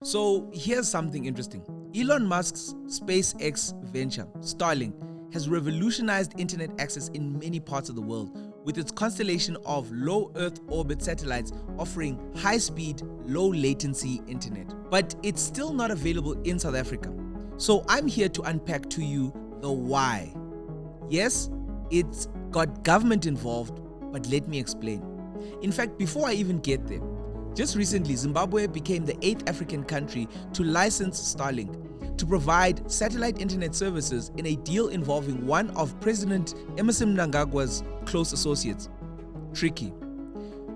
So here's something interesting. Elon Musk's SpaceX venture, Starlink, has revolutionized internet access in many parts of the world, with its constellation of low Earth orbit satellites offering high-speed, low-latency internet. But it's still not available in South Africa. So I'm here to unpack to you the why. Yes, it's got government involved, but let me explain. In fact, before I even get there, just recently, Zimbabwe became the 8th African country to license Starlink to provide satellite internet services in a deal involving one of President Emmerson Mnangagwa's close associates. Tricky.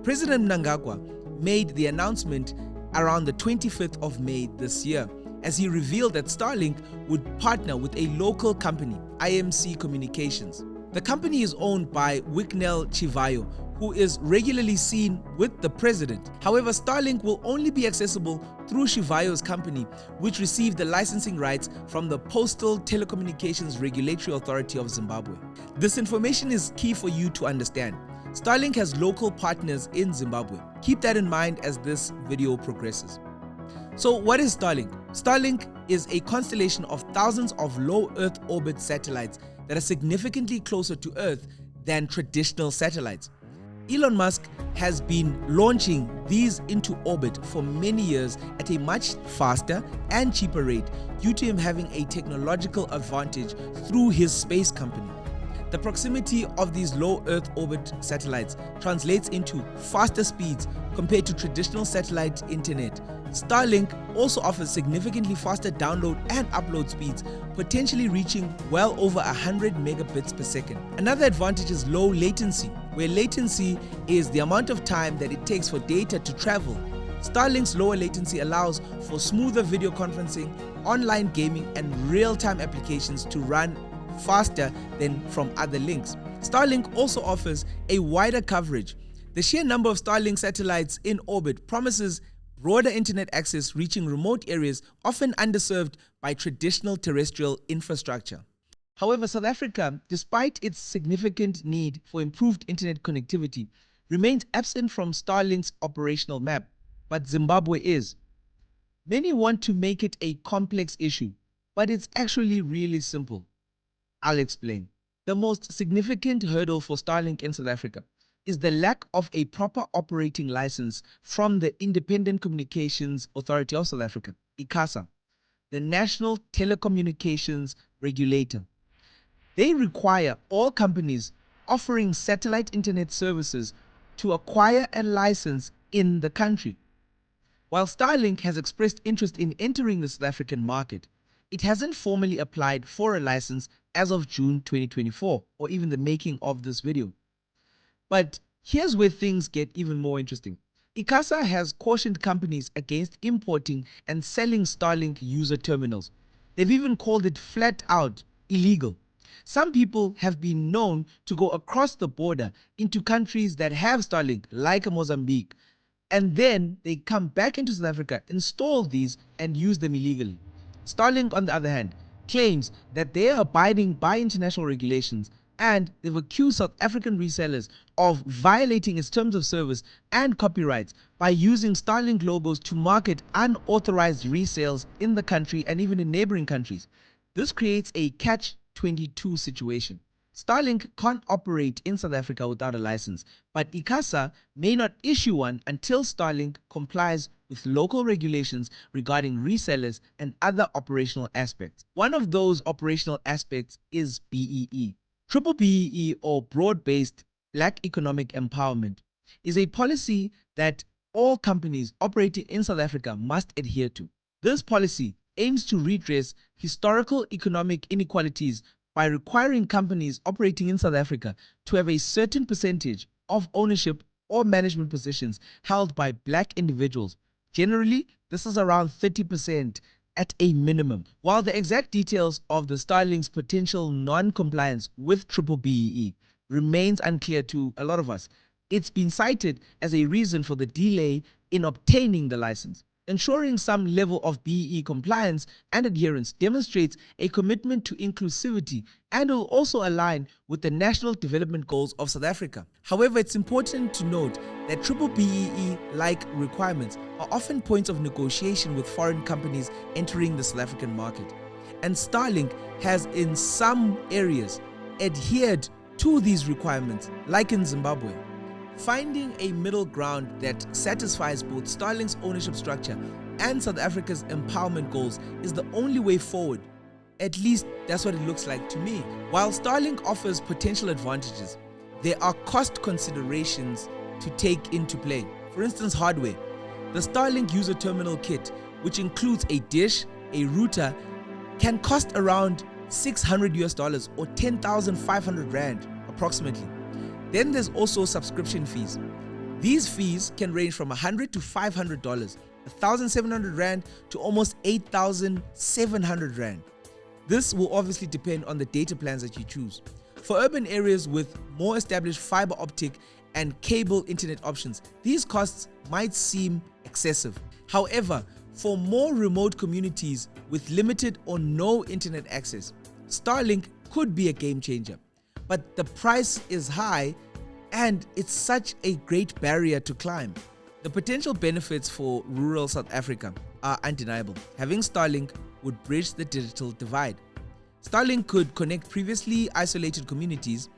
President Mnangagwa made the announcement around the 25th of May this year, as he revealed that Starlink would partner with a local company, IMC Communications. The company is owned by Wicknell Chivayo, who is regularly seen with the president. However, Starlink will only be accessible through Chivayo's company, which received the licensing rights from the Postal Telecommunications Regulatory Authority of Zimbabwe. This information is key for you to understand. Starlink has local partners in Zimbabwe. Keep that in mind as this video progresses. So what is Starlink? Starlink is a constellation of thousands of low Earth orbit satellites that are significantly closer to Earth than traditional satellites. Elon Musk has been launching these into orbit for many years at a much faster and cheaper rate due to him having a technological advantage through his space company. The proximity of these low Earth orbit satellites translates into faster speeds compared to traditional satellite internet. Starlink also offers significantly faster download and upload speeds, potentially reaching well over 100 megabits per second. Another advantage is low latency, where latency is the amount of time that it takes for data to travel. Starlink's lower latency allows for smoother video conferencing, online gaming, and real-time applications to run faster than from other links. Starlink also offers a wider coverage. The sheer number of Starlink satellites in orbit promises broader internet access reaching remote areas often underserved by traditional terrestrial infrastructure. However, South Africa, despite its significant need for improved internet connectivity, remains absent from Starlink's operational map, but Zimbabwe is. Many want to make it a complex issue, but it's actually really simple. I'll explain. The most significant hurdle for Starlink in South Africa is the lack of a proper operating license from the Independent Communications Authority of South Africa, ICASA, the National Telecommunications Regulator. They require all companies offering satellite internet services to acquire a license in the country. While Starlink has expressed interest in entering the South African market, it hasn't formally applied for a license as of June 2024, or even the making of this video. But here's where things get even more interesting. ICASA has cautioned companies against importing and selling Starlink user terminals. They've even called it flat out illegal. Some people have been known to go across the border into countries that have Starlink, like Mozambique, and then they come back into South Africa, install these, and use them illegally. Starlink, on the other hand, claims that they are abiding by international regulations, and they've accused South African resellers of violating its terms of service and copyrights by using Starlink logos to market unauthorized resales in the country and even in neighboring countries. This creates a catch-22 situation. Starlink can't operate in South Africa without a license, but ICASA may not issue one until Starlink complies with local regulations regarding resellers and other operational aspects. One of those operational aspects is BEE. Triple BEE, or Broad-Based Black Economic Empowerment, is a policy that all companies operating in South Africa must adhere to. This policy aims to redress historical economic inequalities by requiring companies operating in South Africa to have a certain percentage of ownership or management positions held by Black individuals. Generally, this is around 30% at a minimum. While the exact details of the Starlink's potential non-compliance with triple BEE remains unclear to a lot of us, it's been cited as a reason for the delay in obtaining the license. Ensuring some level of BEE compliance and adherence demonstrates a commitment to inclusivity and will also align with the national development goals of South Africa. However, it's important to note that triple BEE-like requirements are often points of negotiation with foreign companies entering the South African market. And Starlink has in some areas adhered to these requirements, like in Zimbabwe. Finding a middle ground that satisfies both Starlink's ownership structure and South Africa's empowerment goals is the only way forward. At least that's what it looks like to me. While Starlink offers potential advantages, there are cost considerations to take into play. For instance, hardware. The Starlink user terminal kit, which includes a dish, a router, can cost around $600 or 10,500 Rand approximately. Then there's also subscription fees. These fees can range from $100 to $500, 1,700 Rand to almost 8,700 Rand. This will obviously depend on the data plans that you choose. For urban areas with more established fiber optic and cable internet options, these costs might seem excessive. However, for more remote communities with limited or no internet access, Starlink could be a game changer. But the price is high and it's such a great barrier to climb. The potential benefits for rural South Africa are undeniable. Having Starlink would bridge the digital divide. Starlink could connect previously isolated communities,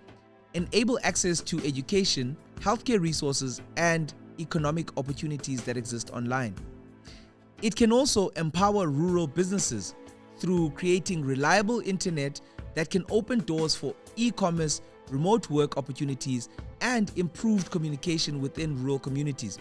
enable access to education, healthcare resources, and economic opportunities that exist online. It can also empower rural businesses through creating reliable internet that can open doors for e-commerce, remote work opportunities, and improved communication within rural communities.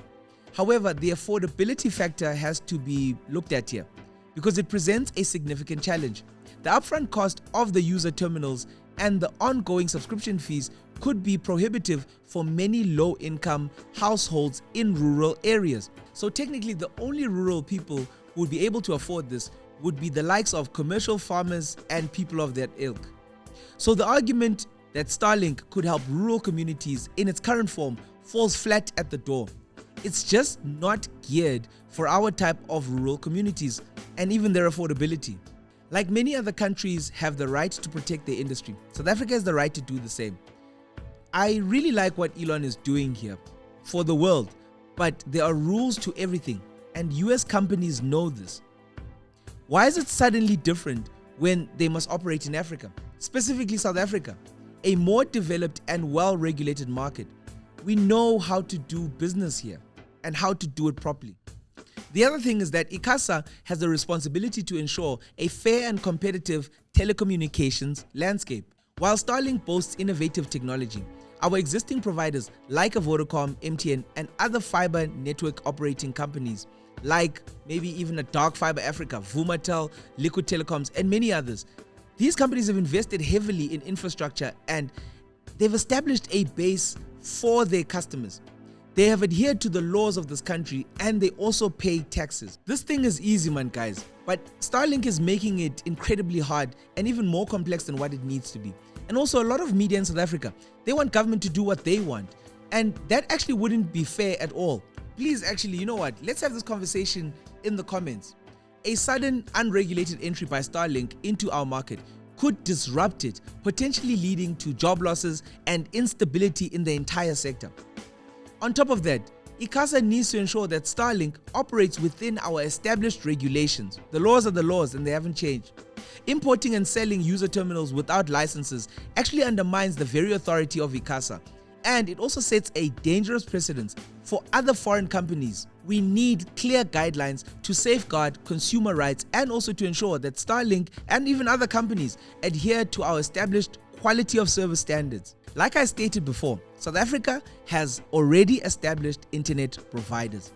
However, the affordability factor has to be looked at here because it presents a significant challenge. The upfront cost of the user terminals and the ongoing subscription fees could be prohibitive for many low-income households in rural areas. So technically, the only rural people who would be able to afford this would be the likes of commercial farmers and people of that ilk. So the argument that Starlink could help rural communities in its current form falls flat at the door. It's just not geared for our type of rural communities and even their affordability. Like many other countries have the right to protect their industry, South Africa has the right to do the same. I really like what Elon is doing here for the world, but there are rules to everything and US companies know this. Why is it suddenly different when they must operate in Africa, specifically South Africa, a more developed and well-regulated market? We know how to do business here and how to do it properly. The other thing is that ICASA has the responsibility to ensure a fair and competitive telecommunications landscape. While Starlink boasts innovative technology, our existing providers like Vodacom, MTN, and other fiber network operating companies like maybe even a Dark Fiber Africa, Vumatel, Liquid Telecoms, and many others. These companies have invested heavily in infrastructure and they've established a base for their customers. They have adhered to the laws of this country and they also pay taxes. This thing is easy, man, guys, but Starlink is making it incredibly hard and even more complex than what it needs to be. And also a lot of media in South Africa, they want government to do what they want. And that actually wouldn't be fair at all. Please, actually, you know what? Let's have this conversation in the comments. A sudden, unregulated entry by Starlink into our market could disrupt it, potentially leading to job losses and instability in the entire sector. On top of that, ICASA needs to ensure that Starlink operates within our established regulations. The laws are the laws and they haven't changed. Importing and selling user terminals without licenses actually undermines the very authority of ICASA. And it also sets a dangerous precedent for other foreign companies. We need clear guidelines to safeguard consumer rights and also to ensure that Starlink and even other companies adhere to our established quality of service standards. Like I stated before, South Africa has already established internet providers.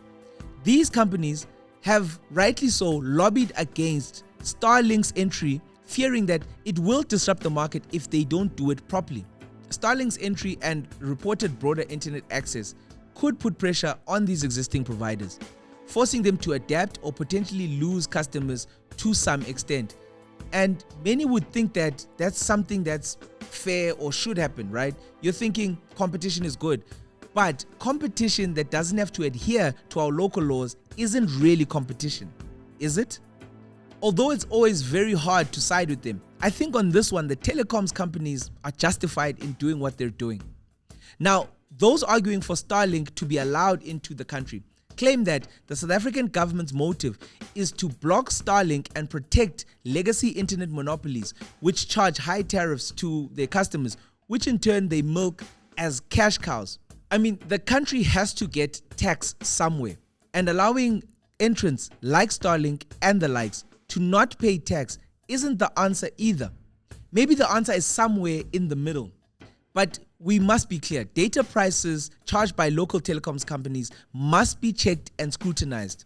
These companies have rightly so lobbied against Starlink's entry, fearing that it will disrupt the market if they don't do it properly. Starlink's entry and reported broader internet access could put pressure on these existing providers, forcing them to adapt or potentially lose customers to some extent. And many would think that that's something that's fair or should happen, right? You're thinking competition is good. But competition that doesn't have to adhere to our local laws isn't really competition, is it? Although it's always very hard to side with them, I think on this one, the telecoms companies are justified in doing what they're doing. Now, those arguing for Starlink to be allowed into the country claim that the South African government's motive is to block Starlink and protect legacy internet monopolies, which charge high tariffs to their customers, which in turn they milk as cash cows. I mean, the country has to get tax somewhere, and allowing entrants like Starlink and the likes to not pay tax isn't the answer either. Maybe the answer is somewhere in the middle. But we must be clear, data prices charged by local telecoms companies must be checked and scrutinized.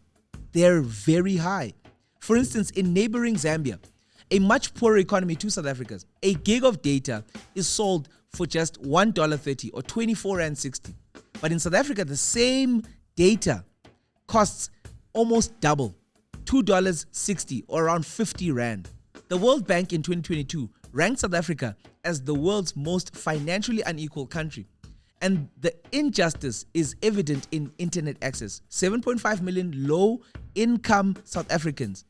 They're very high. For instance, in neighboring Zambia, a much poorer economy to South Africa's, a gig of data is sold for just $1.30 or 24.60. But in South Africa, the same data costs almost double, $2.60 or around 50 Rand. The World Bank in 2022 ranked South Africa as the world's most financially unequal country. And the injustice is evident in internet access. 7.5 million low-income South Africans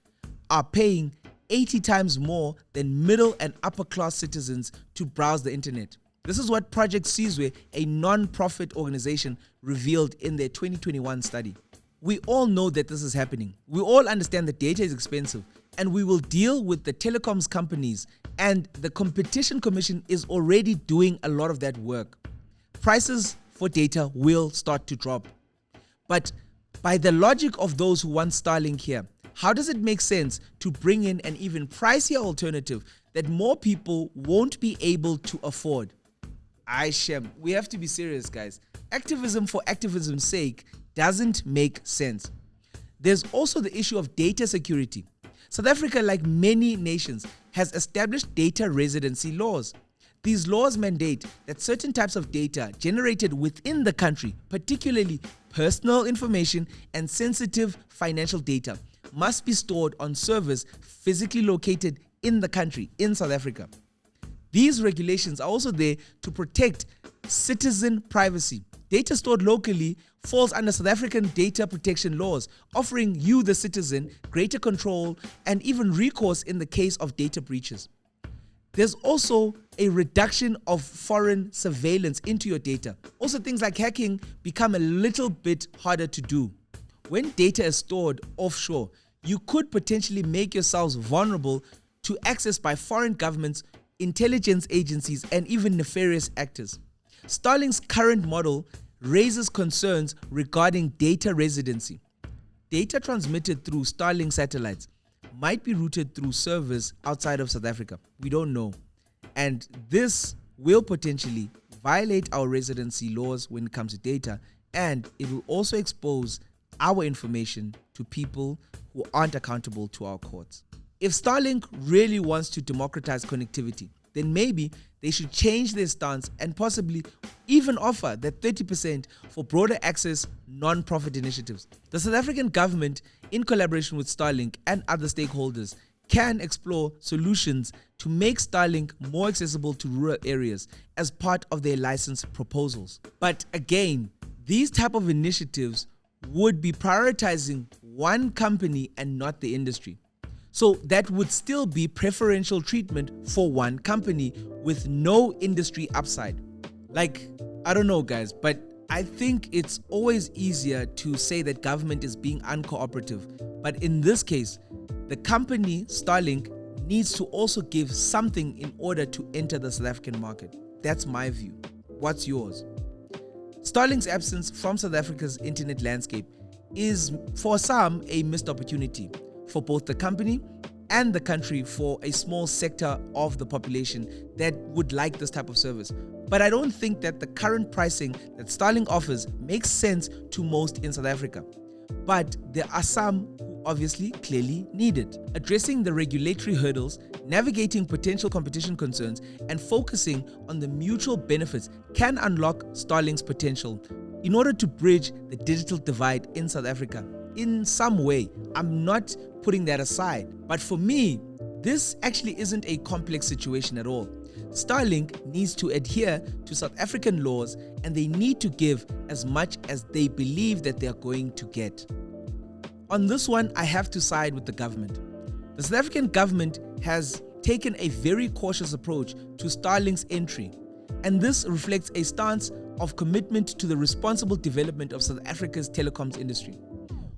are paying 80 times more than middle and upper-class citizens to browse the internet. This is what Project Sizwe, a non-profit organization, revealed in their 2021 study. We all know that this is happening. We all understand that data is expensive, and we will deal with the telecoms companies, and the Competition Commission is already doing a lot of that work. Prices for data will start to drop. But by the logic of those who want Starlink here, how does it make sense to bring in an even pricier alternative that more people won't be able to afford? We have to be serious, guys. Activism for activism's sake doesn't make sense. There's also the issue of data security. South Africa, like many nations, has established data residency laws. These laws mandate that certain types of data generated within the country, particularly personal information and sensitive financial data, must be stored on servers physically located in the country, in South Africa. These regulations are also there to protect citizen privacy. Data stored locally falls under South African data protection laws, offering you, the citizen, greater control and even recourse in the case of data breaches. There's also a reduction of foreign surveillance into your data. Also, things like hacking become a little bit harder to do. When data is stored offshore, you could potentially make yourselves vulnerable to access by foreign governments, intelligence agencies, and even nefarious actors. Starlink's current model raises concerns regarding data residency. Data transmitted through Starlink satellites might be routed through servers outside of South Africa. We don't know. And this will potentially violate our residency laws when it comes to data, and it will also expose our information to people who aren't accountable to our courts. If Starlink really wants to democratize connectivity, then maybe they should change their stance and possibly even offer that 30% for broader access non-profit initiatives. The South African government, in collaboration with Starlink and other stakeholders, can explore solutions to make Starlink more accessible to rural areas as part of their license proposals. But again, these type of initiatives would be prioritizing one company and not the industry. So that would still be preferential treatment for one company with no industry upside. Like, I don't know, guys, but I think it's always easier to say that government is being uncooperative. But in this case, the company, Starlink, needs to also give something in order to enter the South African market. That's my view. What's yours? Starlink's absence from South Africa's internet landscape is, for some, a missed opportunity for both the company and the country, for a small sector of the population that would like this type of service. But I don't think that the current pricing that Starlink offers makes sense to most in South Africa. But there are some who obviously clearly need it. Addressing the regulatory hurdles, navigating potential competition concerns, and focusing on the mutual benefits can unlock Starlink's potential in order to bridge the digital divide in South Africa in some way. I'm not putting that aside, but for me, this actually isn't a complex situation at all. Starlink needs to adhere to South African laws, and they need to give as much as they believe that they are going to get. On this one, I have to side with the government. The South African government has taken a very cautious approach to Starlink's entry, and this reflects a stance of commitment to the responsible development of South Africa's telecoms industry.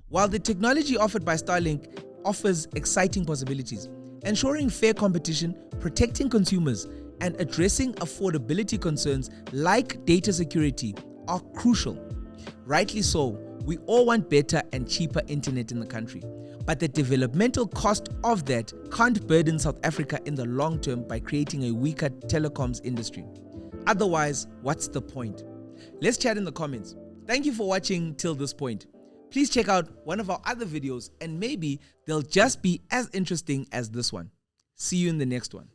While the technology offered by Starlink offers exciting possibilities, ensuring fair competition, protecting consumers, and addressing affordability concerns like data security are crucial. Rightly so, we all want better and cheaper internet in the country, but the developmental cost of that can't burden South Africa in the long term by creating a weaker telecoms industry. Otherwise, what's the point? Let's chat in the comments. Thank you for watching till this point. Please check out one of our other videos and maybe they'll just be as interesting as this one. See you in the next one.